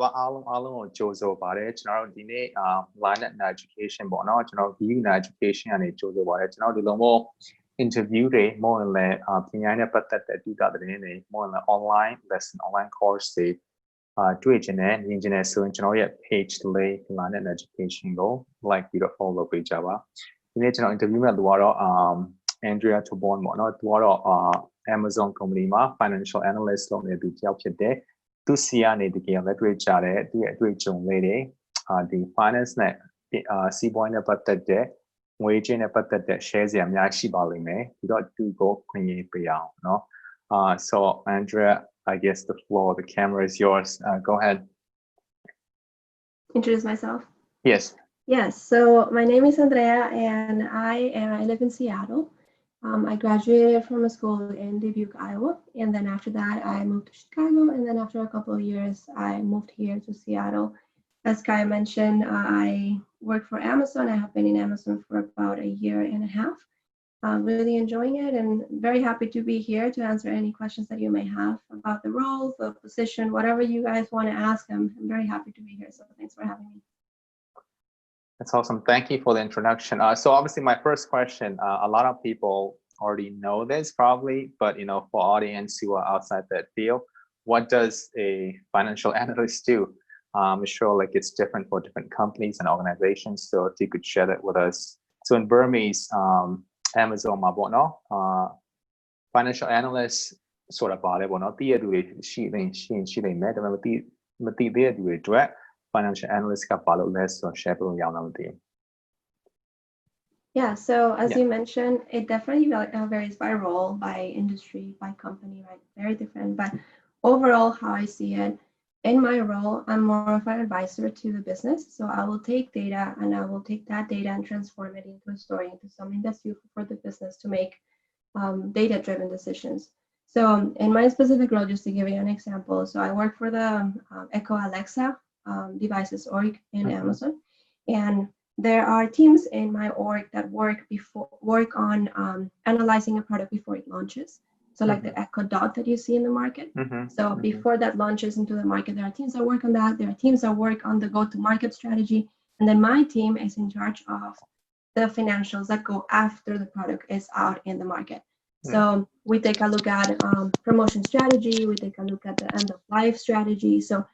ပါအားလုံးကိုကြိုဆိုပါတယ်ကျွန်တော်တို့ဒီနေ့line and education ပေါ့နော်ကျွန်တော် view and education ကနေကြိုဆိုပါတယ်ကျွန်တော်ဒီလိုမျိုး interview တွေ more than ပညာနဲ့ပတ်သက်တဲ့အတူတူသတင်းတွေ more than online lesson online course တွေတွေ့ချင်တယ်မြင်ချင်တယ်ဆိုရင်ကျွန်တော်ရဲ့ page လေး line and education ကို like ပြီးတော့ follow ပေးကြပါဒီနေ့ကျွန်တော် interview မှာသူကတော့Andrea Tobon ပေါ့နော်သူကတော့ Amazon company မှာ financial analyst လုပ်နေသူတယောက်ဖြစ်တယ်သူစီကနေတကယ်လက်တွေ့ကြတဲ့သူရဲ့အတွေ့အကြုံလေးတွေဒီ finance နဲ့စီးပွားရေးနဲ့ပတ်သက်တဲ့ငွေကြေးနဲ့ပတ်သက်တဲ့ share တွေအများကြီးရှိပါလိမ့်မယ်ပြီးတော့သူကိုခွင့်ရပေးအောင်เนาะso Andrea I guess the floor the camera is yours go ahead introduce myself yes so my name is Andrea and I live in Seattle I graduated from a school in Dubuque, Iowa, and then after that I moved to Chicago, and then after a couple of years I moved here to Seattle. As Kai mentioned, I work for Amazon. I have been in Amazon for about a year and a half. Really enjoying it and very happy to be here to answer any questions that you may have about the role, the position, whatever you guys want to ask. I'm very happy to be here, so thanks for having me. That's awesome. Thank you for the introduction. So obviously my first question, a lot of people already know this probably, but for audience who are outside that field, what does a financial analyst do? I'm sure like it's different for different companies and organizations. So if you could share that with us. So in Burmese, Amazon မှာပေါ့နော် financial analyst ဆိုတာပါတယ်ပေါ့နော်သိရတဲ့သူတွေရှိနေမယ်ဒါပေမဲ့မသိသေးတဲ့သူတွေအတွက် financial analyst ကဘာလို့လဲဆိုတော့ share လုပ်ရအောင်မသိဘူး Yeah, so as you mentioned, it definitely varies by role, by industry, by company, right? Very different. But overall, how I see it, in my role, I'm more of an advisor to the business. So I will take data and I will take that data and transform it into a story, into something that's useful for the business to make data-driven decisions. So in my specific role, just to give you an example, so I work for the Echo Alexa devices org in Amazon, and there are teams in my org that work on analyzing a product before it launches. So like the Echo Dot that you see in the market. So before that launches into the market, there are teams that work on that. There are teams that work on the go-to-market strategy. And then my team is in charge of the financials that go after the product is out in the market. So we take a look at promotion strategy. We take a look at the end of life strategy. So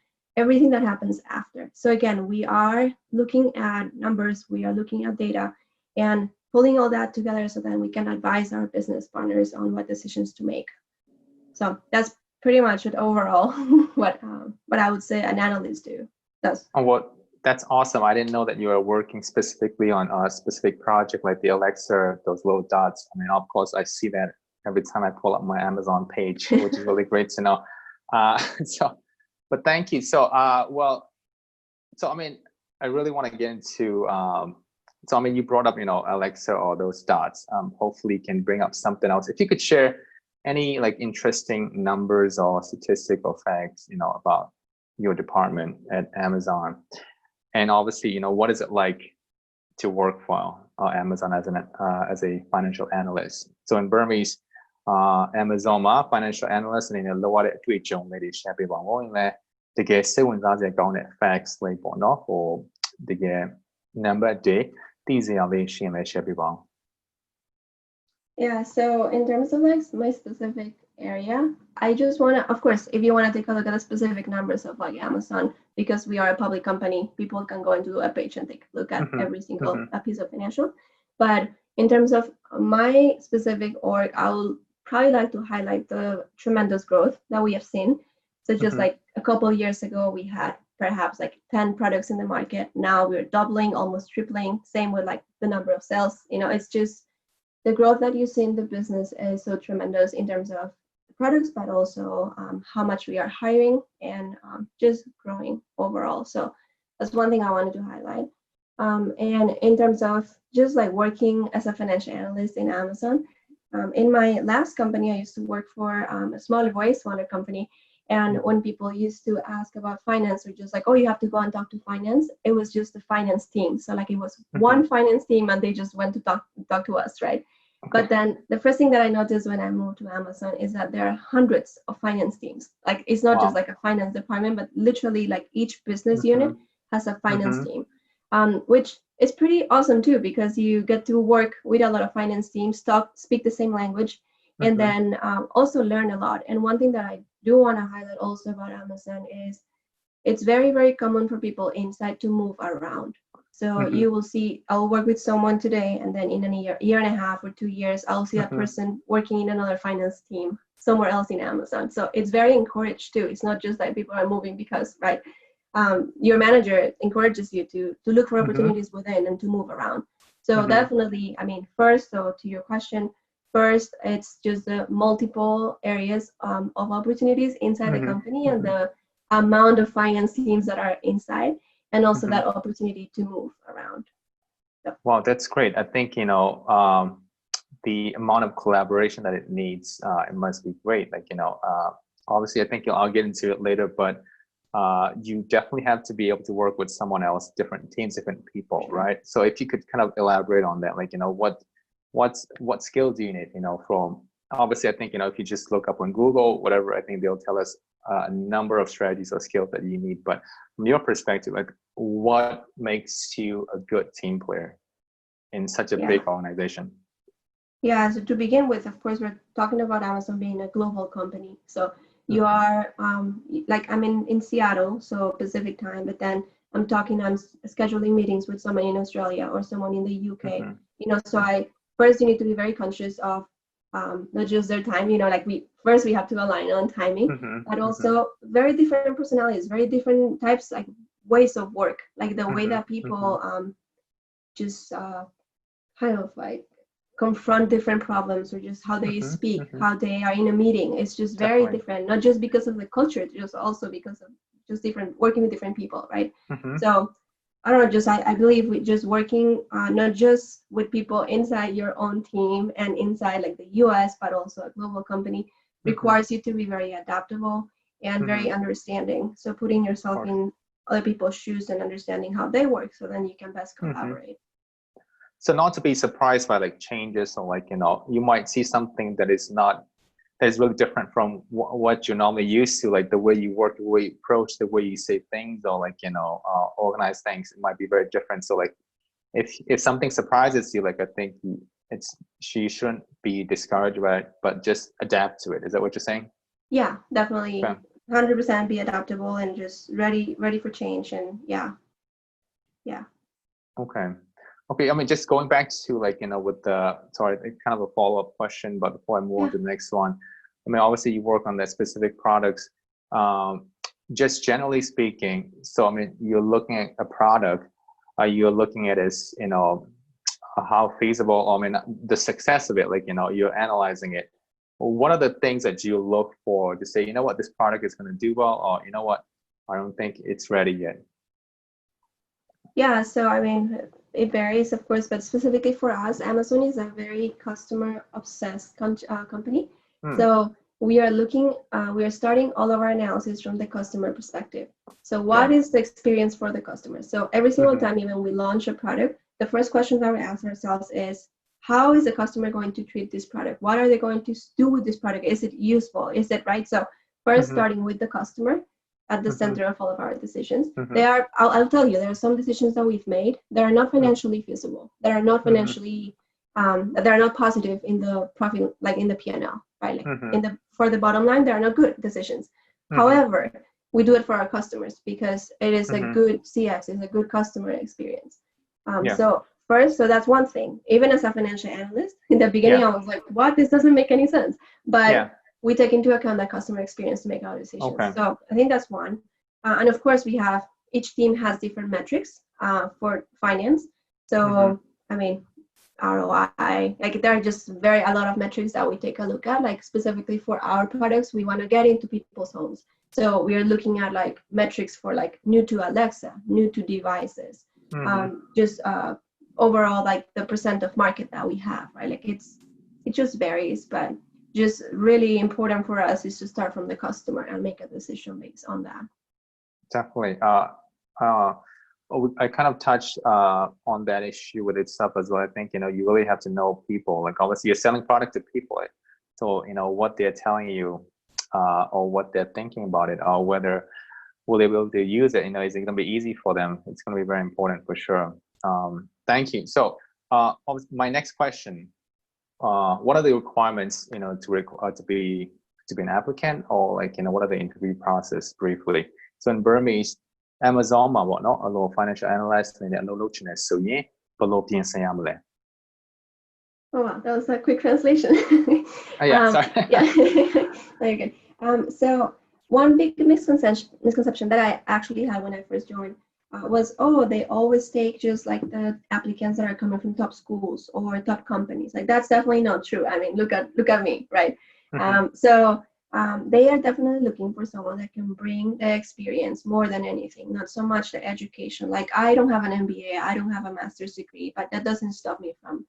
everything that happens after. So again, we are looking at numbers, we are looking at data and pulling all that together so then we can advise our business partners on what decisions to make. So that's pretty much it overall, what I would say an analyst do. That's awesome. I didn't know that you were working specifically on a specific project like the Alexa, those little dots. I mean, of course, I see that every time I pull up my Amazon page, which is really great to know. But thank you. So, I mean, I really want to get into, so I mean, you brought up, Alexa or those dots. Hopefully you can bring up something else. If you could share any like interesting numbers or statistical facts, about your department at Amazon. And obviously, what is it like to work for Amazon as a financial analyst? So in Burmese, Amazon မှာ financial analyst အနေနဲ့လောက်ရတဲ့အတွေ့အကြုံလေးတွေ share ပေးပါဦး။လည်းတကယ်စိတ်ဝင်စားစရာကောင်းတဲ့ facts လေးပေါ့နော်။ဟိုတကယ် number တွေသိစရာလေးရှင်းလဲ share ပေးပါဦး။ Yeah, so in terms of like my specific area, I just want to, of course, if you want to take a look at the specific numbers of like Amazon, because we are a public company, people can go into a page and take a look at every single piece of financial. But in terms of my specific org, I will probably like to highlight the tremendous growth that we have seen. So just like a couple of years ago, we had perhaps like 10 products in the market. Now we're doubling, almost tripling. Same with like the number of sales. It's just the growth that you see in the business is so tremendous in terms of products, but also how much we are hiring and just growing overall. So that's one thing I wanted to highlight. And in terms of just like working as a financial analyst in Amazon, in my last company, I used to work for a smaller company. And when people used to ask about finance, or just like, oh, you have to go and talk to finance, it was just the finance team. So like it was one finance team and they just went to talk to us, right? But then the first thing that I noticed when I moved to Amazon is that there are hundreds of finance teams. Like it's not just Wow. like a finance department, but literally like each business unit Mm-hmm. has a finance Mm-hmm. team, which is pretty awesome too, because you get to work with a lot of finance teams, speak the same language, and Mm-hmm. then also learn a lot. And one thing that I do want to highlight also about Amazon is it's very, very common for people inside to move around. So Mm-hmm. you will see, I'll work with someone today, and then in a year and a half or 2 years, I'll see that Mm-hmm. person working in another finance team somewhere else in Amazon. So it's very encouraged too. It's not just that people are moving because, right, your manager encourages you to look for Mm-hmm. opportunities within and to move around. So Mm-hmm. definitely, I mean, first, so to your question, first, it's just the multiple areas of opportunities inside the company and Mm-hmm. the amount of finance teams that are inside, and also Mm-hmm. that opportunity to move around. So, Wow, that's great. I think, the amount of collaboration that it needs, it must be great. Like, obviously, I think I'll get into it later, but you definitely have to be able to work with someone else, different teams, different people, sure. right? So if you could kind of elaborate on that, like, what skills do you need, from, obviously, I think, if you just look up on Google, whatever, I think they'll tell us a number of strategies or skills that you need. But from your perspective, like, what makes you a good team player in such a Yeah. big organization? Yeah, so to begin with, of course, we're talking about Amazon being a global company. So you are, like I'm in Seattle, so Pacific time, but then I'm scheduling meetings with someone in Australia or someone in the UK, so first you need to be very conscious of not just their time, like we have to align on timing, but also very different personalities, very different types, like ways of work, like the way that people just kind of like confront different problems, or just how they speak, how they are in a meeting. It's just very Definitely. different, not just because of the culture, just also because of just different working with different people, right? So I don't know, just I believe with just working not just with people inside your own team and inside like the US, but also a global company requires you to be very adaptable and very understanding. So putting Of yourself course. in other people's shoes and understanding how they work, so then you can best collaborate. So not to be surprised by like changes, or like, you might see something that is really different from what you're normally used to, like the way you work, the way you approach, the way you say things, or like, organize things. It might be very different. So like, if something surprises you, like, I think you shouldn't be discouraged by it, but just adapt to it. Is that what you're saying? Yeah, definitely. Okay. 100% be adaptable and just ready for change. And yeah. Okay. Okay. I mean, just going back to like, with sorry, kind of a follow-up question, but before I move on to the next one, I mean, obviously you work on that specific products. Just generally speaking, so I mean, you're looking at a product, you're looking at as, how feasible, I mean, the success of it, like, you're analyzing it. What are the things that you look for to say, what, this product is going to do well, or what, I don't think it's ready yet? Yeah, so I mean, it varies, of course, but specifically for us, Amazon is a very customer obsessed company. So we are starting all of our analysis from the customer perspective. So what is the experience for the customer? So every single time, even we launch a product, the first question that we ask ourselves is, how is the customer going to treat this product? What are they going to do with this product? Is it useful? Is it right? So first, starting with the customer at the center of all of our decisions. I'll tell you, there are some decisions that we've made that are not financially feasible, that are not financially, that are not positive in the profit, like in the P&L, right? Like for the bottom line, they are not good decisions. However, we do it for our customers because it is a good CX, it's a good customer experience. So first, so that's one thing. Even as a financial analyst, in the beginning, I was like, what? This doesn't make any sense. But we take into account that customer experience to make our decisions. So I think that's one. And of course, each team has different metrics for finance. So, I mean, ROI, like there are just a lot of metrics that we take a look at, like specifically for our products, we want to get into people's homes. So we are looking at like metrics for like new to Alexa, new to devices, just overall like the percent of market that we have, right? Like it just varies, but just really important for us is to start from the customer and make a decision based on that. Definitely. I kind of touched on that issue with itself as well. I think, you really have to know people. Like obviously you're selling product to people. So, what they're telling you or what they're thinking about it, or whether will they be able to use it, is it going to be easy for them? It's going to be very important for sure. Thank you. So my next question, what are the requirements, to be an applicant, or like, what are the interview process briefly? So in Burmese, Amazon မှာပေါ့နော် အလို financial analyst အနေနဲ့အလုပ်လုပ်ချင်တယ်ဆိုရင်ဘယ်လိုပြင်ဆင်ရမလဲ Oh wow, that was a quick translation. Oh, yeah, sorry. Yeah, very good. So one big misconception that I actually had when I first joined was, oh, they always take just like the applicants that are coming from top schools or top companies. Like that's definitely not true. I mean, look at me, right? So they are definitely looking for someone that can bring the experience more than anything, not so much the education. Like I don't have an MBA, I don't have a master's degree, but that doesn't stop me from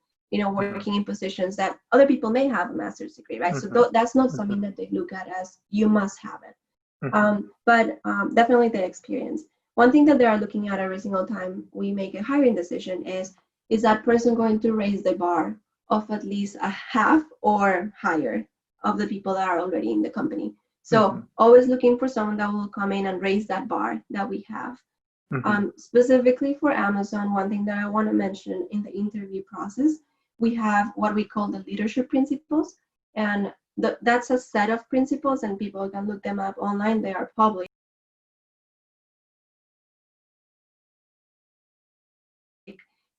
working in positions that other people may have a master's degree, right? So that's not something that they look at as you must have it. But definitely the experience. One thing that they are looking at every single time we make a hiring decision is that person going to raise the bar of at least a half or higher of the people that are already in the company. So always looking for someone that will come in and raise that bar that we have. Specifically for Amazon, one thing that I want to mention in the interview process, we have what we call the leadership principles. And that's a set of principles, and people can look them up online. They are public.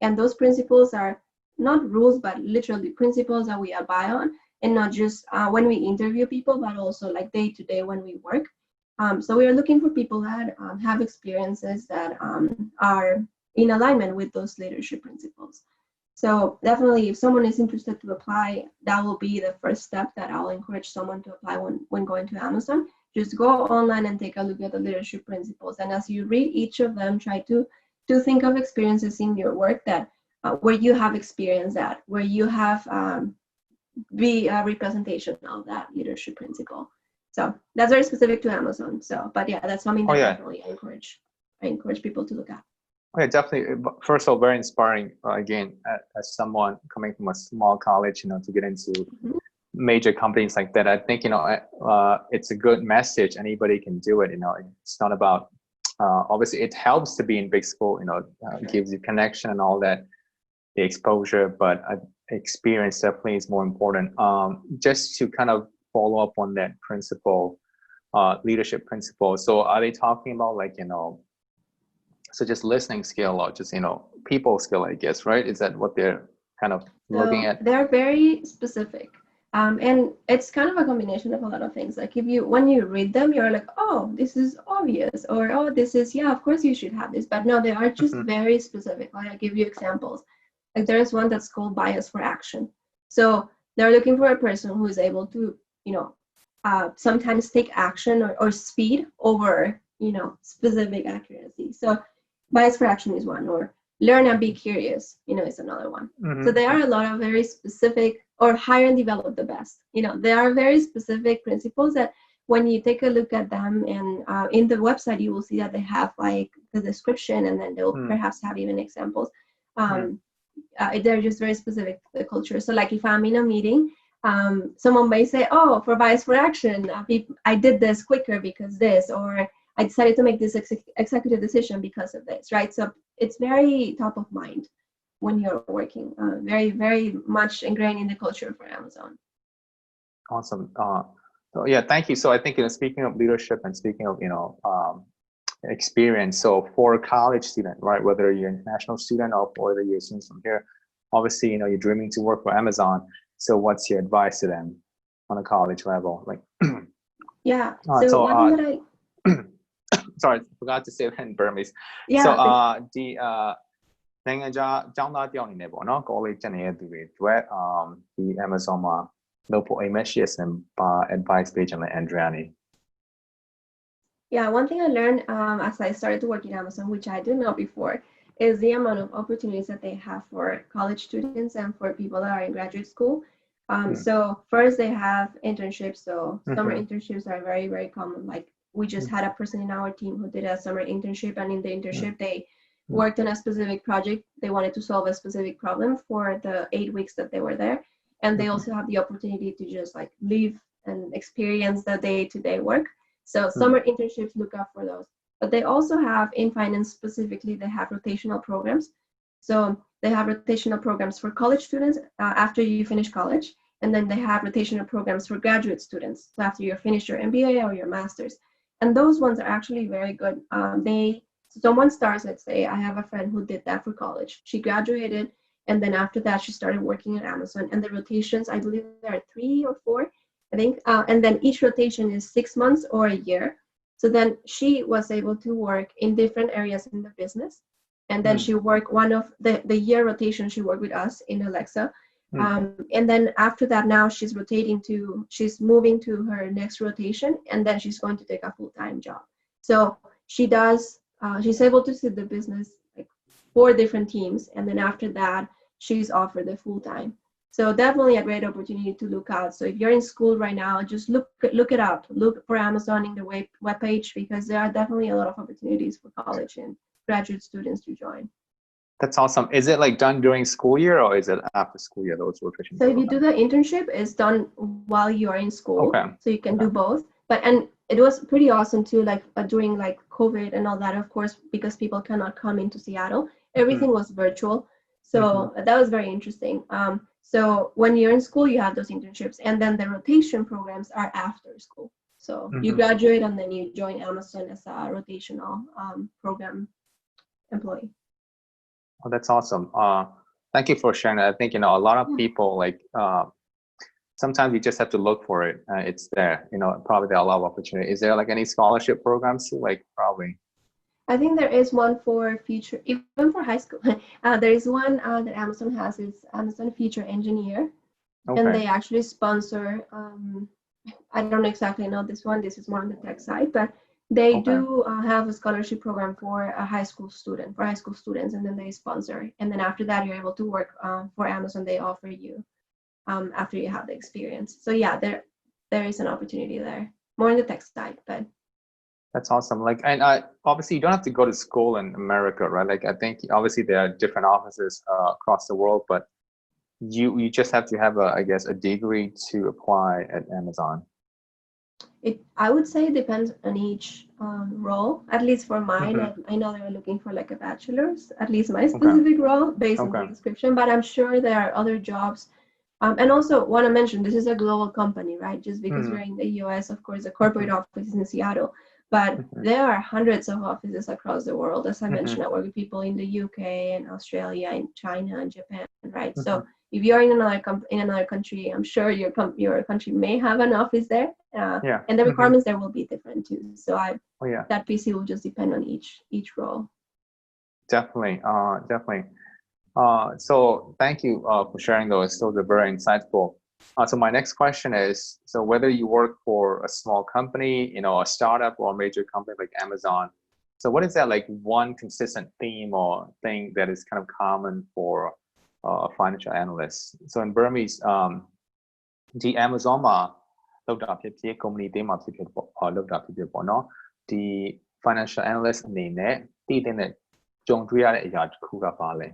And those principles are not rules, but literally principles that we abide on, and not just when we interview people, but also like day to day when we work. So we are looking for people that have experiences that are in alignment with those leadership principles. So definitely, if someone is interested to apply, that will be the first step that I'll encourage someone to apply when going to Amazon. Just go online and take a look at the leadership principles. And as you read each of them, try to think of experiences in your work that where you have experienced that, where you have be a representation of that leadership principle. So that's very specific to Amazon. So, but yeah, that's something that definitely I encourage people to look at. Okay, definitely. First of all, very inspiring. Again, as someone coming from a small college, to get into major companies like that, I think it's a good message. Anybody can do it. It's not about. Obviously, it helps to be in big school. It gives you connection and all that, the exposure. But experience definitely is more important. Just to kind of follow up on that principle, leadership principle. So, are they talking about like so just listening skill or just people skill, I guess, right? Is that what they're kind of looking at? They're very specific, and it's kind of a combination of a lot of things. Like when you read them, you're like, oh, this is obvious, or oh, this is, yeah, of course you should have this. But no, they are just very specific. I'll give you examples. Like there's one that's called bias for action. So they're looking for a person who is able to sometimes take action or speed over specific accuracy. So bias for action is one, or learn and be curious, is another one. So there are a lot of very specific, or hire and develop the best. There are very specific principles that when you take a look at them, and in the website, you will see that they have like the description, and then they'll perhaps have even examples. They're just very specific to the culture. So like if I'm in a meeting, someone may say, oh, for bias for action, I did this quicker because this, or I decided to make this executive decision because of this, right? So it's very top of mind when you're working, very, very much ingrained in the culture for Amazon. Awesome. So yeah, thank you. So I think, speaking of leadership and speaking of, experience, so for a college student, right, whether you're an international student or whether you're a student from here, obviously, you're dreaming to work for Amazon. So what's your advice to them on a college level? Like, yeah. So one thing that sorry, I forgot to say that in Burmese. Yeah. Soနိုင်ငံခြားကျောင်းသားတယောက်အနေနဲ့ပေါ့နော် college တက်နေတဲ့သူတွေအတွက်ဒီ Amazon မှာလုပ်ဖို့အိမ်မက်ရှိတဲ့ advice ပေးချင်လဲ Andrea နေ Yeah, one thing I learned as I started to work in Amazon, which I didn't know before, is the amount of opportunities that they have for college students and for people that are in graduate school. So first they have internships. So summer internships are very, very common. Like we just had a person in our team who did a summer internship, and in the internship worked on a specific project. They wanted to solve a specific problem for the 8 weeks that they were there. And they also have the opportunity to just like live and experience the day-to-day work. So summer internships look out for those. But they also have, in finance specifically, they have rotational programs. So they have rotational programs for college students after you finish college. And then they have rotational programs for graduate students. So after you finish your MBA or your master's. And those ones are actually very good. Someone starts, let's say, I have a friend who did that for college. She graduated, and then after that, she started working at Amazon. And the rotations, I believe there are 3 or 4, I think. And then each rotation is 6 months or a year. So then she was able to work in different areas in the business. And then she worked one of the year rotation, she worked with us in Alexa. And then after that, now she's moving to her next rotation, and then she's going to take a full-time job. So she's able to see the business like 4 different teams, and then after that, she's offered the full-time. So definitely a great opportunity to look out. So if you're in school right now, just look it up. Look for Amazon in the webpage, because there are definitely a lot of opportunities for college and graduate students to join. That's awesome. Is it like done during school year, or is it after school year, those rotation So if you programs? do the internship, it's done while you are in school. Okay. So you can do both. And it was pretty awesome too, like during like COVID and all that, of course, because people cannot come into Seattle. Everything was virtual. So that was very interesting. So when you're in school, you have those internships, and then the rotation programs are after school. So you graduate and then you join Amazon as a rotational program employee. Oh, that's awesome. Thank you for sharing that. I think, a lot of people like, sometimes you just have to look for it. It's there, probably there are a lot of opportunity. Is there like any scholarship programs? Like probably. I think there is one for future, even for high school. There is one that Amazon has, is Amazon Future Engineer. Okay. And they actually sponsor, I don't exactly know this one, this is more on the tech side, but they do have a scholarship program for high school students, and then they sponsor. And then after that, you're able to work for Amazon. They offer you after you have the experience. So yeah, there is an opportunity there, more on the tech side, but. That's awesome. Like, and obviously you don't have to go to school in America, right? Like, I think obviously there are different offices across the world, but you just have to have a degree to apply at Amazon. I would say it depends on each role. At least for mine, I know they were looking for like a bachelor's, at least my specific role based on the description, but I'm sure there are other jobs. And also want to mention, this is a global company, right? Just because we're in the US, of course, the corporate office is in Seattle, but there are hundreds of offices across the world. As I mentioned, I work with people in the UK and Australia and China and Japan, right? So if you're in another country, I'm sure your country may have an office there, and the requirements there will be different too. So that PC will just depend on each role. Definitely. So thank you for sharing those. Those are very insightful. So my next question is, so whether you work for a small company, a startup, or a major company like Amazon, so what is that like one consistent theme or thing that is kind of common for a financial analyst? So in Burmese, the Amazon မှာလောက်တာဖြစ်ဖြစ် company တွေမှာဖြစ်ဖြစ်ပေါ့လောက်တာဖြစ်ဖြစ်ပေါ့နော်ဒီ financial analyst အနေနဲ့တည်တဲ့ကြုံတွေ့ရတဲ့အရာတစ်ခုကပါလဲ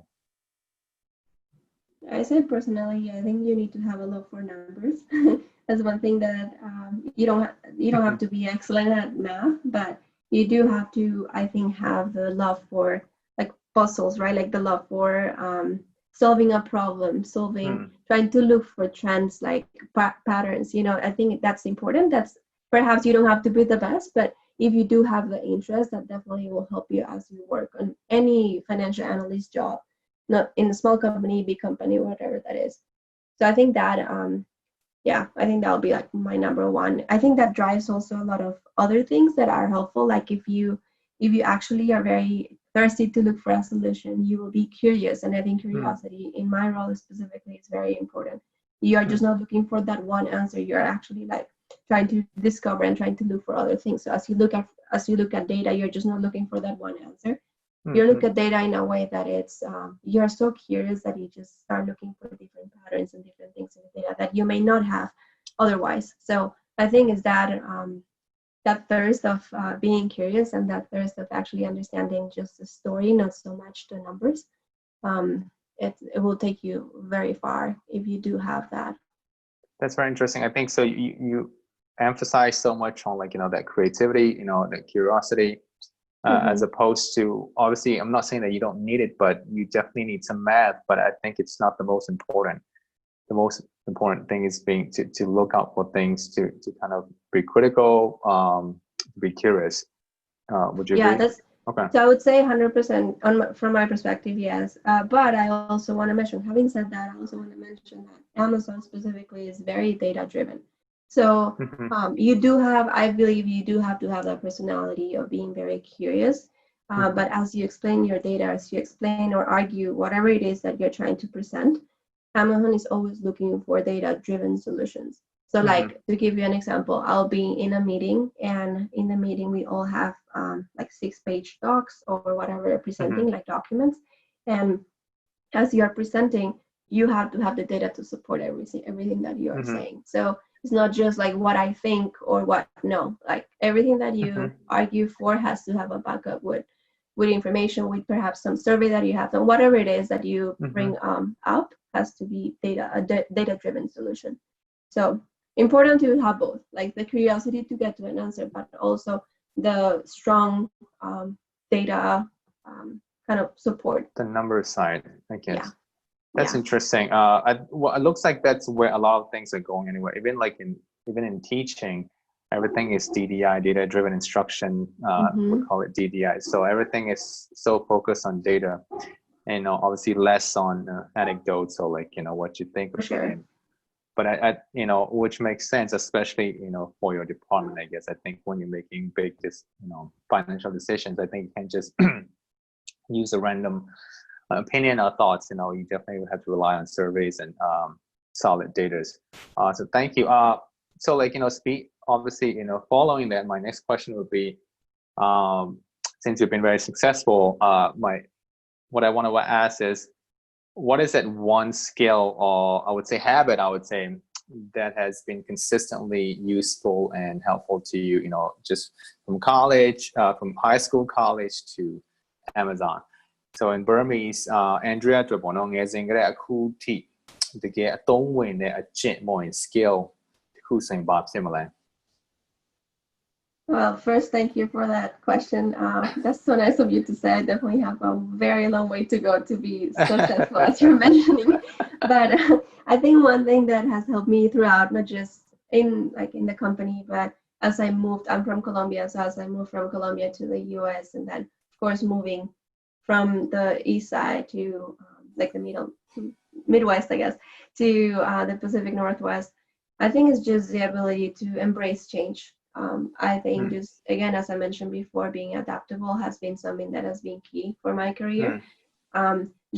I said personally, I think you need to have a love for numbers. That's one thing that you don't have to be excellent at math, but you do have to, I think, have the love for like puzzles, right? Like the love for solving a problem, trying to look for trends, like patterns. I think that's important. That's perhaps you don't have to be the best, but if you do have the interest, that definitely will help you as you work on any financial analyst job. Not in a small company, big company, whatever that is. So I think that, I think that'll be like my number one. I think that drives also a lot of other things that are helpful. Like if you actually are very thirsty to look for a solution, you will be curious. And I think curiosity in my role specifically is very important. You are just not looking for that one answer. You're actually like trying to discover and trying to look for other things. So as you look at data, you're just not looking for that one answer. You look at data in a way that it's you're so curious that you just start looking for different patterns and different things in the data that you may not have otherwise. So I think is that that thirst of being curious and that thirst of actually understanding just the story, not so much the numbers, it will take you very far if you do have that. That's very interesting. I think so. You emphasize so much on like that creativity, the curiosity, as opposed to, obviously, I'm not saying that you don't need it, but you definitely need some math. But I think it's not the most important. The most important thing is being to look out for things, to kind of be critical, to be curious. Would you agree? That's okay. So I would say 100% from my perspective, yes. But I also want to mention, having said that, I also want to mention that Amazon specifically is very data driven. So you do have, I believe you do have to have that personality of being very curious. But as you explain your data, as you explain or argue whatever it is that you're trying to present, Amazon is always looking for data driven solutions. So like to give you an example, I'll be in a meeting, and in the meeting we all have like 6-page docs or whatever you're presenting, like documents. And as you're presenting, you have to have the data to support everything that you are saying. So it's not just like what I think or what, no, like everything that you argue for has to have a backup with information, with perhaps some survey that you have done, whatever it is that you bring up has to be data-driven solution. So important to have both, like the curiosity to get to an answer, but also the strong data kind of support. The number side, I guess. Yeah. That's interesting. Well, it looks like that's where a lot of things are going anyway. Even in teaching, everything is DDI, data-driven instruction. We call it DDI. So everything is so focused on data, and obviously less on anecdotes or like what you think. For sure. But I which makes sense, especially for your department. I guess I think when you're making big financial decisions, I think you can't just use a random opinion or thoughts. You definitely have to rely on surveys and solid data. So thank you. So like obviously following that, my next question would be, since you've been very successful, what I want to ask is, what is that one skill, or I would say habit, that has been consistently useful and helpful to you, just from college, from high school, college to Amazon? So in Burmese, Andrea အတွက်ပေါ့နော်ငယ်စဉ်ကတည်းကအခုထိတကယ်အသုံးဝင်တဲ့အကျင့်ပေါ့ရင် skill တစ်ခုဆိုရင်ဘာဖြစ်မလဲ? Well, first, thank you for that question. That's so nice of you to say. I definitely have a very long way to go to be successful, as you're mentioning. But I think one thing that has helped me throughout, not just in the company, but as I moved, I'm from Colombia, so as I moved from Colombia to the US, and then of course moving from the east side to like the Midwest, I guess, to the Pacific Northwest, I think it's just the ability to embrace change. I think just, again, as I mentioned before, being adaptable has been something that has been key for my career.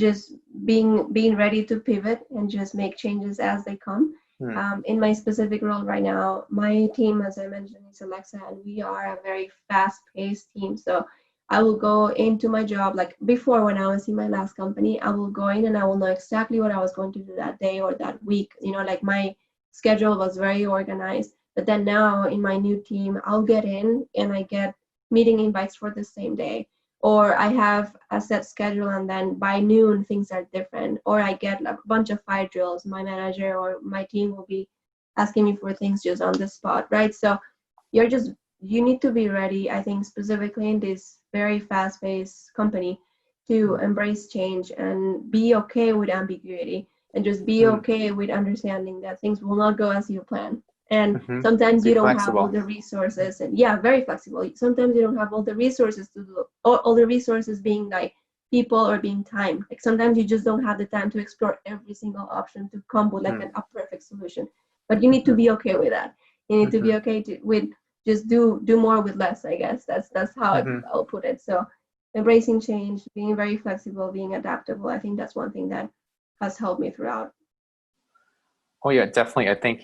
Just being ready to pivot and just make changes as they come. In my specific role right now, my team, as I mentioned, is Alexa, and we are a very fast-paced team. So I will go into my job, like before when I was in my last company, I will go in and I will know exactly what I was going to do that day or that week. Like my schedule was very organized. But then now in my new team, I'll get in and I get meeting invites for the same day. Or I have a set schedule and then by noon things are different. Or I get a bunch of fire drills. My manager or my team will be asking me for things just on the spot, right? So you need to be ready, I think, specifically in this very fast-paced company, to embrace change and be okay with ambiguity and just be okay with understanding that things will not go as you plan. And sometimes you don't have all the resources, and very flexible. Sometimes you don't have all the resources to do, all the resources being like people or being time. Like sometimes you just don't have the time to explore every single option to come with like a perfect solution. But you need to be okay with that. You need to be okay with just do more with less, I guess. That's how I'll put it. So embracing change, being very flexible, being adaptable, I think that's one thing that has helped me throughout. Oh yeah, definitely. I think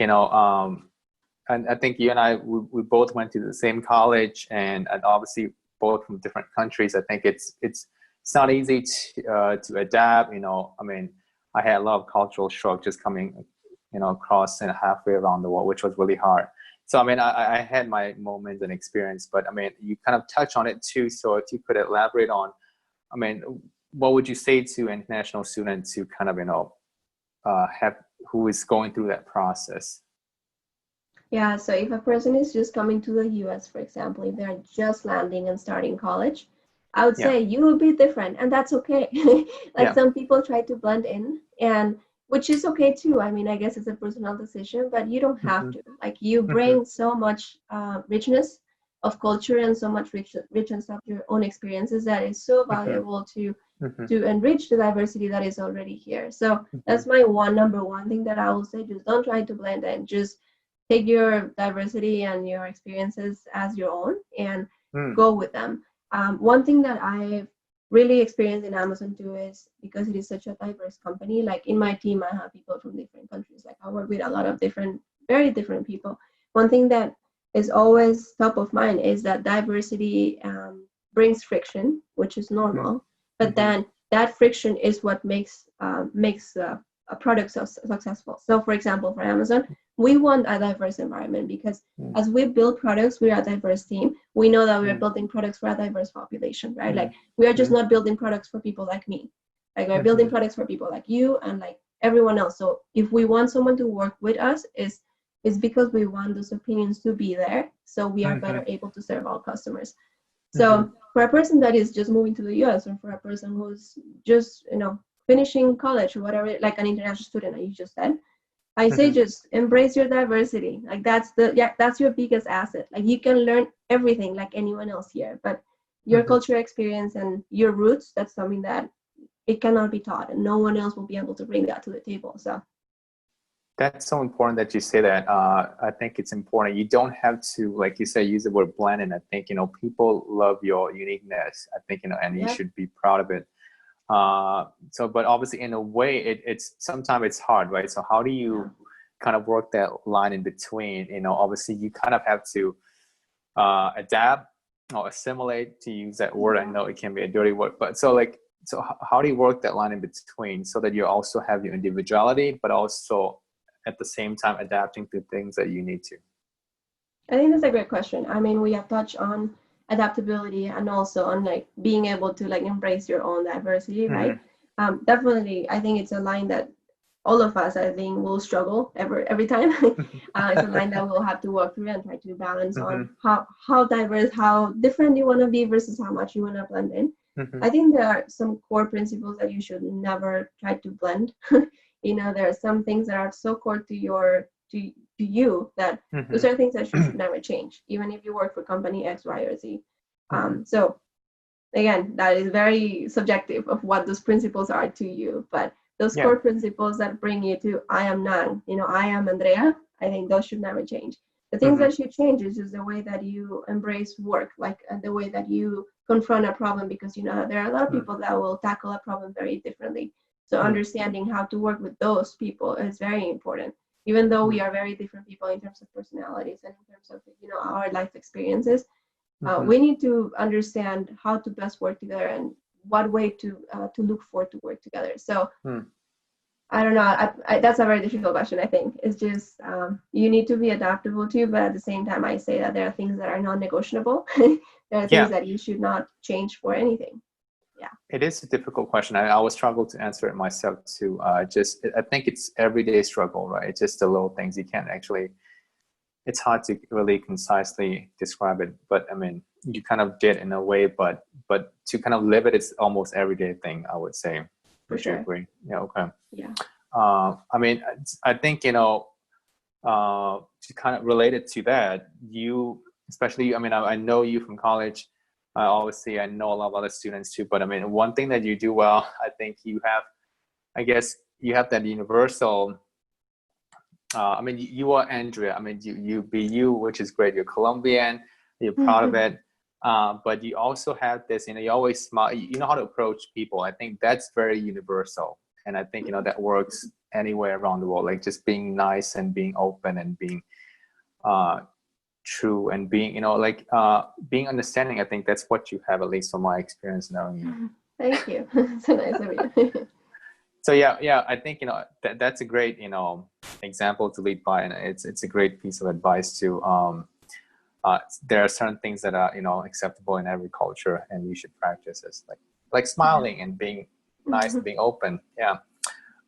and I think you and I, we both went to the same college, and obviously both from different countries. I think it's not easy to adapt. I mean, I had a lot of cultural shock just coming, across and halfway around the world, which was really hard. So, I mean, I had my moments and experience, but I mean, you kind of touch on it too. So if you could elaborate on, I mean, what would you say to international students who kind of, who is going through that process? Yeah, so if a person is just coming to the US, for example, if they're just landing and starting college, I would Yeah. say you will be different, and that's okay. Like Yeah. some people try to blend in, and which is okay too. I mean, I guess it's a personal decision, but you don't have Hmm. to. Like you Hmm. bring so much richness of culture and so much richness of your own experiences that is so Hmm. valuable Hmm. to enrich the diversity that is already here. So Hmm. that's my number one thing that I will say. Just don't try to blend in. Just take your diversity and your experiences as your own and Mm. go with them. One thing that I've really experienced in Amazon too is because it is such a diverse company. Like in my team, I have people from different countries. Like I work with a lot of different, very different people. One thing that is always top of mind is that diversity brings friction, which is Mm. normal. But Mhm. then that friction is what makes a product successful. So, for example, for Amazon, we want a diverse environment because Mm. as we build products, we're a diverse team. We know that we're Mm. building products for a diverse population, right? Mm. Like we are just Mm. not building products for people like me. Like we're building Mhm. products for people like you and like everyone else. So if we want someone to work with us, is because we want those opinions to be there, so we are better Mhm. able to serve our customers. Mhm. So for a person that is just moving to the US, or for a person who's just finishing college or whatever, like an international student, like you just said, I say Mhm. just embrace your diversity. Like that's your biggest asset. Like you can learn everything like anyone else here, but your Mhm. cultural experience and your roots, that's something that it cannot be taught, and no one else will be able to bring that to the table. So That's so important that you say that. I think it's important. You don't have to, like you say, use the word blend. And I think, people love your uniqueness. I think, and you yeah, should be proud of it. So, but obviously in a way, it's sometimes it's hard, right? So how do yeah, you kind of work that line in between? Obviously you kind of have to adapt or assimilate, to use that word. I yeah. know it can be a dirty word, but so how do you work that line in between so that you also have your individuality, but also at the same time adapting to things that you need to? I think that's a great question. I mean, we have touched on adaptability and also on like being able to like embrace your own diversity, right? Mm-hmm. Definitely, I think it's a line that all of us, I think, will struggle every time. It's a line that we'll have to work through and try to balance Mm-hmm. on how diverse, how different you want to be versus how much you want to blend in. Mm-hmm. I think there are some core principles that you should never try to blend. There are some things that are so core to you that those Mm-hmm. are things that you should never change, even if you work for company X, Y, or Z. Mm-hmm. So again, that is very subjective of what those principles are to you, but those Yeah. core principles that bring you to I am Nan, I am Andrea, I think those should never change. The things Mm-hmm. that should change is just the way that you embrace work, like the way that you confront a problem, because there are a lot of people that will tackle a problem very differently. So Mm-hmm. understanding how to work with those people is very important, even though we are very different people in terms of personalities and in terms of our life experiences. Mm-hmm. We need to understand how to best work together and what way to look for to work together. So Mm-hmm. I don't know. That's a very difficult question. I think it's just you need to be adaptable too, but at the same time, I say that there are things that are non-negotiable. There are things Yeah. that you should not change for anything. Yeah, It is a difficult question. I always struggle to answer it myself too. I think it's everyday struggle, right? It's just the little things you can't actually. It's hard to really concisely describe it, but I mean, you kind of did in a way, but to kind of live it, it's almost everyday thing, I would say. for Would you sure. agree? Yeah. Okay. Yeah. I mean, I think to kind of related to that, you especially. I mean, I know you from college. Obviously, I know a lot of other students too. But I mean, one thing that you do well, I think you have. I guess you have that universal. I mean, you are Andrea. I mean, you be you, which is great. You're Colombian. You're proud of it. But you also have this. You always smile. You know how to approach people. I think that's very universal, and I think that works anywhere around the world. Like just being nice and being open and being uh, true and being like being understanding. I think that's what you have, at least from my experience knowing you. Thank you. So nice of you. So yeah, I think that's a great example to lead by, and it's a great piece of advice to there are certain things that are acceptable in every culture, and you should practice this, like smiling and being nice and being open. Yeah.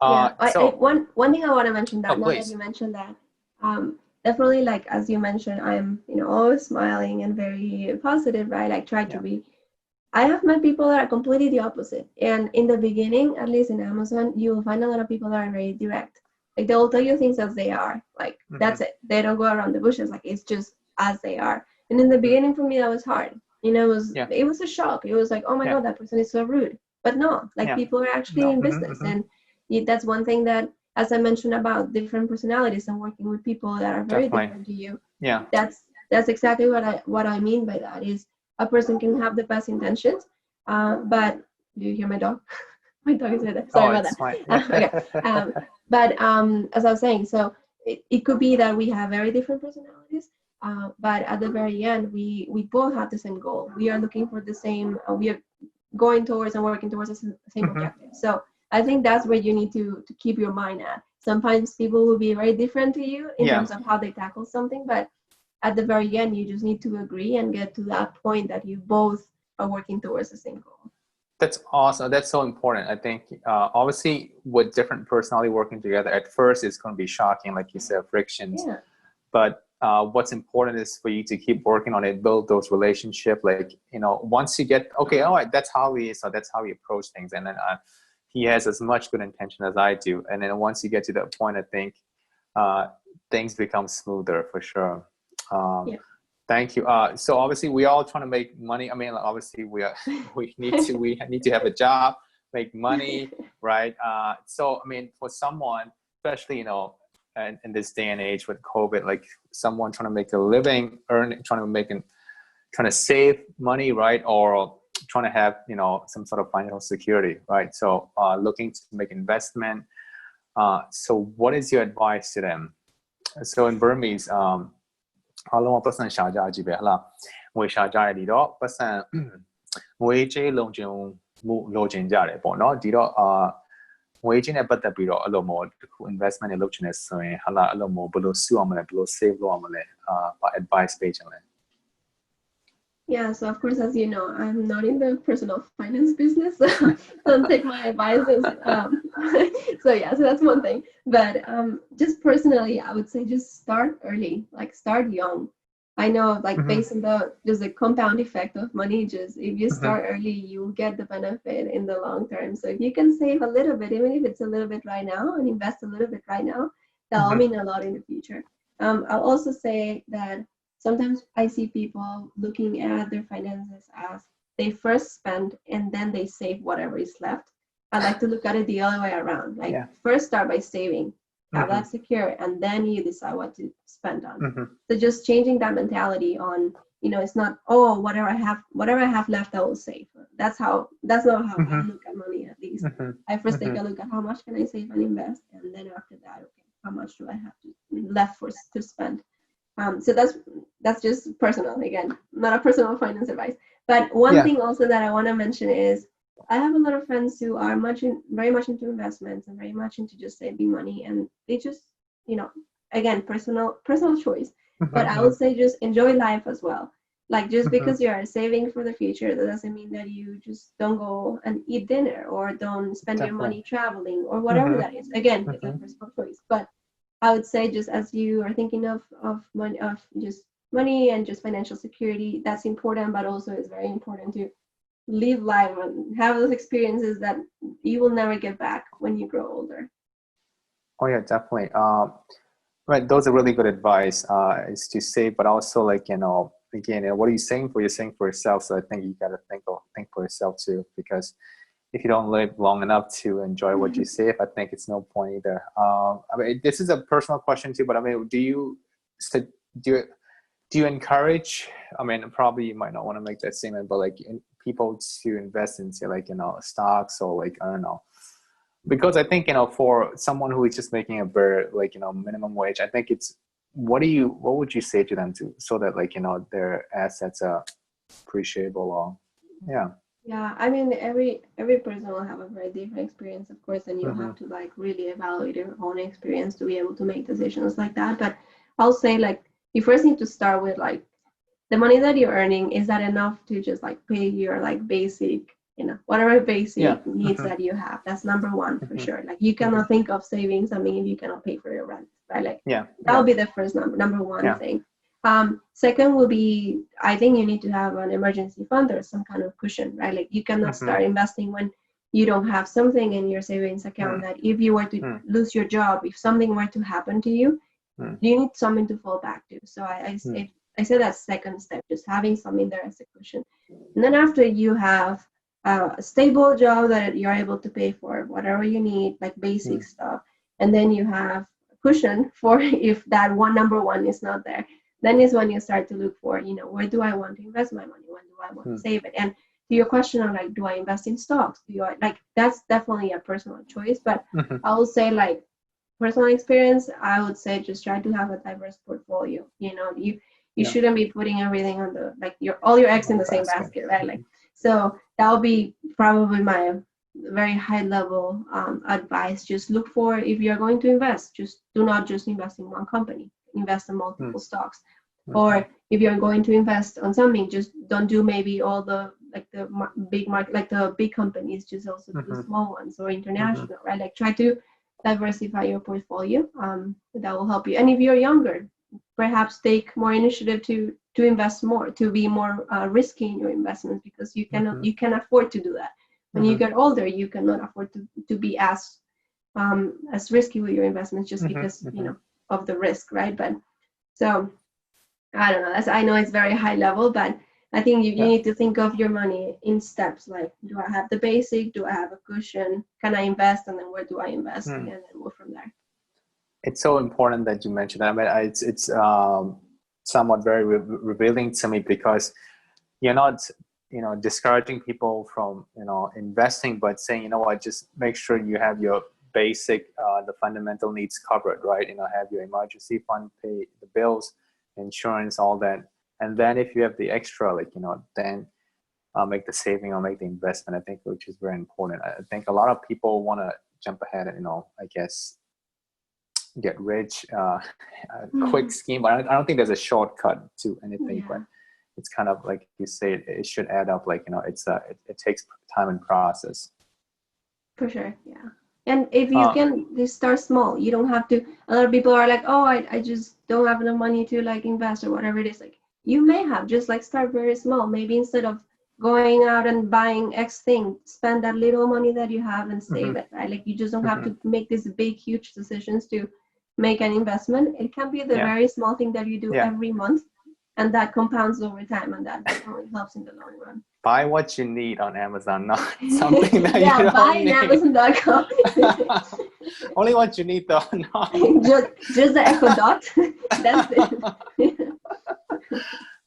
Yeah, So one thing I want to mention oh, that now that please. you mentioned that, definitely like as you mentioned, I'm always smiling and very positive, right? Like try to Yeah. be. I have met people that are completely the opposite, and in the beginning, at least in Amazon, you will find a lot of people that are very direct. Like they will tell you things as they are. Like that's it. They don't go around the bushes. Like it's just as they are. And in the beginning, for me, that was hard. Yeah. It was a shock. It was like, oh my Yeah. God, that person is so rude. But no, like Yeah. people are actually No. in business, and that's one thing that, as I mentioned about different personalities and working with people that are very Definitely. different to you. Yeah. That's exactly what I mean by that is a person can have the best intentions, but do you hear my dog? My dog is right there. Sorry Oh, about it's that. fine. Yeah. Okay. But as I was saying, so it could be that we have very different personalities, but at the very end, we both have the same goal. We are looking for the same. We are going towards and working towards the same objective. So I think that's where you need to keep your mind at. Sometimes people will be very different to you in terms of how they tackle something, but at the very end, you just need to agree and get to that point that you both are working towards the same goal. That's awesome. That's so important. I think obviously with different personality working together, at first it's going to be shocking, like you said, frictions. Yeah. But what's important is for you to keep working on it, build those relationships. Like once you get okay, all right, that's how he is, so that's how he approach things, and then he has as much good intention as I do. And then once you get to that point, I think things become smoother for sure. Yeah. Thank you. So obviously we all trying to make money. I mean, obviously we need to have a job, make money, right? So I mean, for someone, especially in this day and age with COVID, like someone trying to make a living, trying to save money, right, or trying to have some sort of financial security, right? So looking to make investment. So what is your advice to them? So in Burmese, အားလုံးကပတ်စံရှာကြကြည့်ပဲဟလားငွေရှာကြရဒီတော့ပတ်စံငွေကြေးလုံခြုံမှုလိုချင်ကြတယ်ပေါ့နော်ဒီတော့ငွေကြေးနဲ့ပတ်သက်ပြီးတော့အဲ့လိုမျိုးတစ်ခု investment တွေလုပ်ချင်နေဆိုရင်ဟလားအဲ့လိုမျိုးဘယ်လိုစုအောင်မလဲဘယ်လို save လုပ်အောင်မလဲadvice ပေးချင်လဲ Yeah, so of course, as you know, I'm not in the personal finance business, so don't take my advices. So yeah, so that's one thing. But just personally, I would say just start early, like start young. I know, like based on the compound effect of money, just if you start early, you'll get the benefit in the long term. So if you can save a little bit, even if it's a little bit right now, and invest a little bit right now, that'll mean a lot in the future. I'll also say that sometimes I see people looking at their finances as they first spend and then they save whatever is left. I like to look at it the other way around. Like first start by saving, have that secure, and then you decide what to spend on. So just changing that mentality on, it's not, oh, whatever I have left, I will save. That's not how I look at money, at least. I first take a look at how much can I save and invest, and then after that, okay, how much do I have left to spend? So that's just personal, again, not a personal finance advice. But one thing also that I want to mention is I have a lot of friends who are very much into investments and very much into just saving money, and they just, again, personal choice. But I would say just enjoy life as well. Like just because you are saving for the future, that doesn't mean that you just don't go and eat dinner or don't spend your money traveling or whatever that is. Again, it's a personal choice. But I would say just as you are thinking of money, of just money and just financial security, that's important, but also it's very important to live life and have those experiences that you will never get back when you grow older. Oh yeah, definitely. Right, those are really good advice. Is to save, but also like again, what are you saying for? You're saying for yourself. So I think you got to think for yourself too, because if you don't live long enough to enjoy what you save, I think it's no point either. I mean, this is a personal question too, but I mean, do you encourage? I mean, probably you might not want to make that statement, but like people to invest into like stocks or like I don't know, because I think for someone who is just making a bare like minimum wage, I think it's what would you say to them to so that like their assets are appreciable or yeah. Yeah, I mean every person will have a very different experience, of course, and you Hmm. have to like really evaluate your own experience to be able to make decisions like that. But I'll say like you first need to start with like the money that you're earning, is that enough to just like pay your like basic, whatever Yeah. basic needs Hmm. that you have. That's number one for Hmm. sure. Like you Hmm. cannot think of saving something if you cannot pay for your rent, right? Like Yeah. that will Yeah. be the first number one Yeah. thing. Second will be, I think you need to have an emergency fund or some kind of cushion, right? Like you cannot Hmm. start investing when you don't have something in your savings account that if you were to Hmm. lose your job, if something were to happen to you, Hmm. you need something to fall back to. So Hmm. I say that second step, just having something there as a cushion. And then after you have a stable job that you're able to pay for whatever you need, like basic Hmm. stuff, and then you have a cushion for if that one number one is not there, then is when you start to look for, where do I want to invest my money? When do I want to Hmm. save it? And to your question of like, do I invest in stocks? Do I like that's definitely a personal choice, but Hmm. I will say like personal experience, I would say just try to have a diverse portfolio. You Yeah. shouldn't be putting everything on the like your all your eggs in One the same basket. basket, right? Like so that would be probably my very high level advice. Just look for if you're going to invest, just do not just invest in one company, invest in Hmm. multiple stocks. Hmm. Or if you're going to invest on something, just don't do maybe all the like the big market, like the big companies, just also do the Hmm. small ones or Hmm. international, right? Like try to diversify your portfolio. That will help you. And if you're younger, perhaps take more initiative to invest more, to be more risky in your investments because Hmm. you can afford to do that. When you Hmm. get older, you cannot afford to be as risky with your investments just Hmm. because Hmm. of the risk, right? But so I don't know. I know it's very high level, but I think you Yeah. need to think of your money in steps. Like, do I have the basic? Do I have a cushion? Can I invest? And then where do I invest? And Hmm. then move from there. It's so important that you mentioned that. I mean, it's somewhat very revealing to me because you're not, discouraging people from, investing, but saying, what, just make sure you have your basic, the fundamental needs covered, right? Have your emergency fund, pay the bills, insurance, all that. And then if you have the extra, like, then make the saving or make the investment, I think, which is very important. I think a lot of people want to jump ahead and, I guess, get rich, a quick scheme. But I don't think there's a shortcut to anything, but Yeah, it's kind of like you say, it should add up. Like, it takes time and process. for sure. Yeah. And if you Uh, can just start small, you don't have to. A lot of people are like, oh, I just don't have enough money to like invest or whatever it is. Like, you may have just like start very small. Maybe instead of going out and buying X thing, spend that little money that you have and save mhm, it, right? Like, you just don't have mhm. to make these big, huge decisions to make an investment. It can be the Yeah, very small thing that you do yeah. every month, and that compounds over time, and that definitely helps in the long run. Buy what you need on Amazon, not something that Yeah, you buy don't in need. Amazon.com. Only what you need, though. Not. just the Echo Dot. That's it.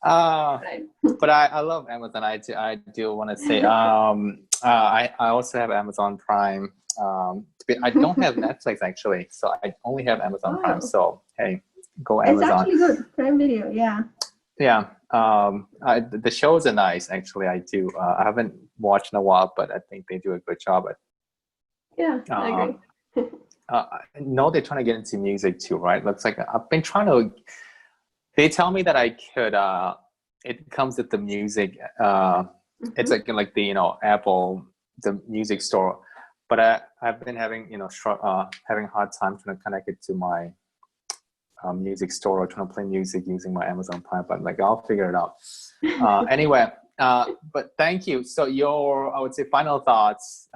uh, Right. but I love Amazon. I do want to say, I also have Amazon Prime. I don't have Netflix actually, so I only have Amazon Prime. Oh, So hey, go it's Amazon. actually good. Prime Video, yeah. Yeah, the shows are nice. Actually, I do. I haven't watched in a while, but I think they do a good job. Yeah, At, I agree. I know they're trying to get into music too, right? Looks like I've been trying to. They tell me that I could. It comes with the music. It's Hmm. like the Apple, the music store, but I've been having having a hard time trying to connect it to my music store or trying to play music using my Amazon Prime. But like I'll figure it out. Anyway, but thank you. So I would say, final thoughts,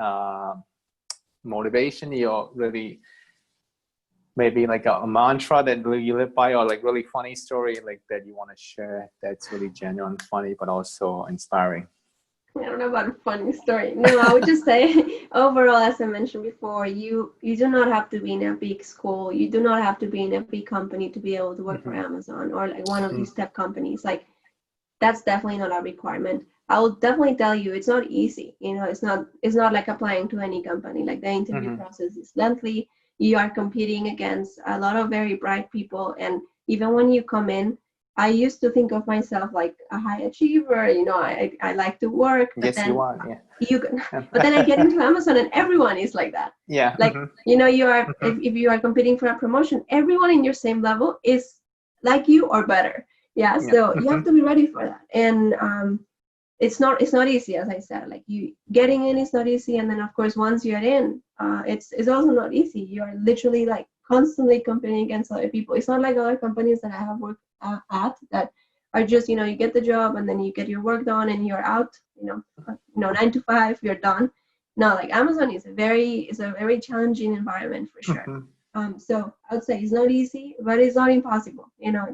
motivation. You're really maybe like a mantra that you live by, or like really funny story like that you want to share that's really genuine, funny, but also inspiring. I don't know about a funny story. No, I would just say overall, as I mentioned before, you do not have to be in a big school. You do not have to be in a big company to be able to work for Mm-hmm. Amazon or like one of these tech companies. Like that's definitely not a requirement. I will definitely tell you it's not easy. It's not like applying to any company. Like the interview Mm-hmm. process is lengthy. You are competing against a lot of very bright people, and even when you come in, I used to think of myself like a high achiever. You know, I like to work, but Yes, you then are. Yeah. you can, but then I get into Amazon and everyone is like that. Yeah. Like, you know, you are, if you are competing for a promotion, everyone in your same level is like you or better. Yeah. Yeah. So you have to be ready for that. And it's not easy, as I said. Like, you getting in is not easy, and then of course once you're in, it's also not easy. You are literally like constantly competing against other people. It's not like other companies that I have worked at that are just, you know, you get the job and then you get your work done and you're out, 9 to 5, you're done. No, like Amazon is a very challenging environment for sure. So I would say it's not easy, but it's not impossible. You know,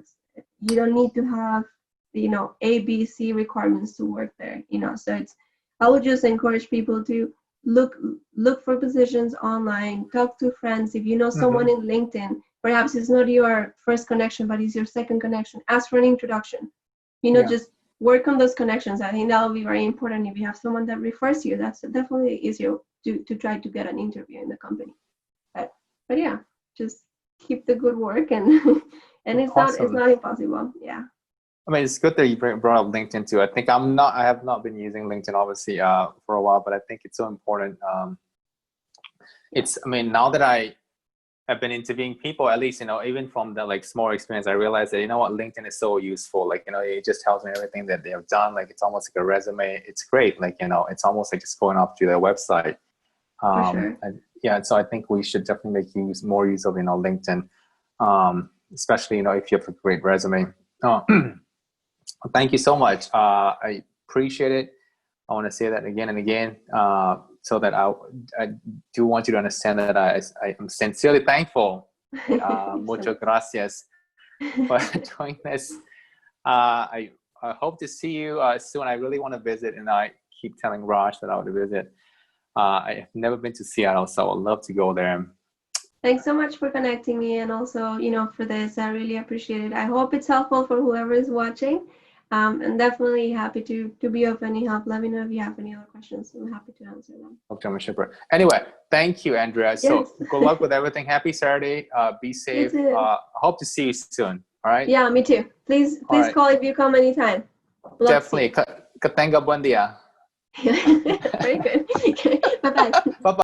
you don't need to have A, B, C requirements to work there. So I would just encourage people to look for positions online, talk to friends. If you know someone in LinkedIn, perhaps it's not your first connection, but it's your second connection. Ask for an introduction. Yeah. Just work on those connections. I think that'll be very important. If you have someone that refers you, that's definitely easier to try to get an interview in the company. But yeah, just keep the good work, and and it's Awesome. not impossible. Yeah. I mean, it's good that you brought up LinkedIn too. I think I have not been using LinkedIn obviously for a while, but I think it's so important. I mean, now that I have been interviewing people, at least, even from the like small experience, I realized that, LinkedIn is so useful. Like, it just tells me everything that they have done. Like, it's almost like a resume. It's great. Like, it's almost like just going off to their website. For sure. And so I think we should definitely make more use of, LinkedIn, especially, if you have a great resume. Thank you so much. I appreciate it. I want to say that again and again, so that I do want you to understand that I am sincerely thankful. Muchas gracias for doing this. I hope to see you soon. I really want to visit, and I keep telling Raj that I would visit. I have never been to Seattle, so I would love to go there. Thanks so much for connecting me, and also, for this. I really appreciate it. I hope it's helpful for whoever is watching. And definitely happy to be of any help. Let me know if you have any other questions. I'm happy to answer them. Okay, anyway, thank you, Andrea. Yes. So good luck with everything. Happy Saturday. Be safe. Hope to see you soon. All right. Yeah, me too. Please call if you come anytime. Definitely. Que tenga buen día. Very good. Okay. Bye-bye. Bye-bye.